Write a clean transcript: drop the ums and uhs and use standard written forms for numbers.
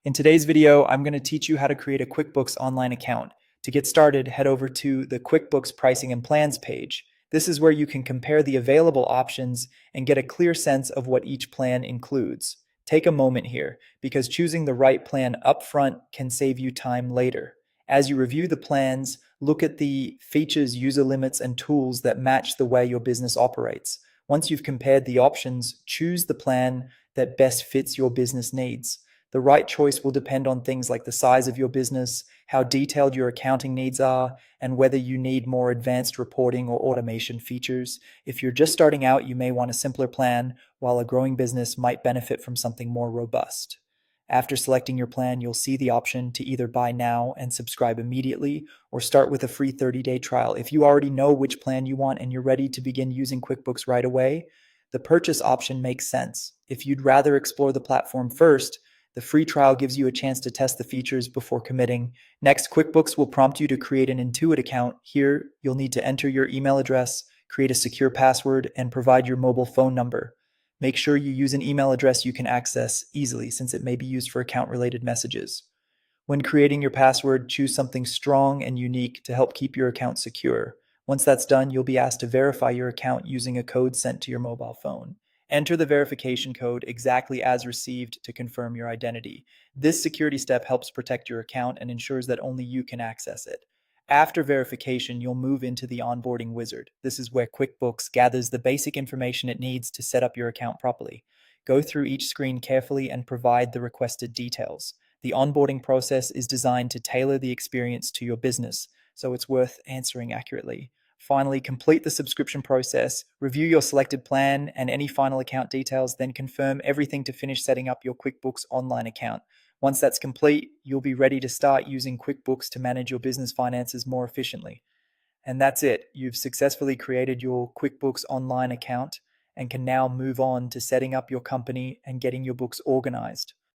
In today's video, I'm going to teach you how to create a QuickBooks Online account. To get started, head over to the QuickBooks Pricing and Plans page. This is where you can compare the available options and get a clear sense of what each plan includes. Take a moment here, because choosing the right plan upfront can save you time later. As you review the plans, look at the features, user limits, and tools that match the way your business operates. Once you've compared the options, choose the plan that best fits your business needs. The right choice will depend on things like the size of your business, how detailed your accounting needs are, and whether you need more advanced reporting or automation features. If you're just starting out, you may want a simpler plan, while a growing business might benefit from something more robust. After selecting your plan, you'll see the option to either buy now and subscribe immediately or start with a free 30-day trial. If you already know which plan you want and you're ready to begin using QuickBooks right away, the purchase option makes sense. If you'd rather explore the platform first, the free trial gives you a chance to test the features before committing. Next, QuickBooks will prompt you to create an Intuit account. Here, you'll need to enter your email address, create a secure password, and provide your mobile phone number. Make sure you use an email address you can access easily, since it may be used for account-related messages. When creating your password, choose something strong and unique to help keep your account secure. Once that's done, you'll be asked to verify your account using a code sent to your mobile phone. Enter the verification code exactly as received to confirm your identity. This security step helps protect your account and ensures that only you can access it. After verification, you'll move into the onboarding wizard. This is where QuickBooks gathers the basic information it needs to set up your account properly. Go through each screen carefully and provide the requested details. The onboarding process is designed to tailor the experience to your business, so it's worth answering accurately. Finally, complete the subscription process, review your selected plan and any final account details, then confirm everything to finish setting up your QuickBooks Online account. Once that's complete, you'll be ready to start using QuickBooks to manage your business finances more efficiently. And that's it. You've successfully created your QuickBooks Online account and can now move on to setting up your company and getting your books organized.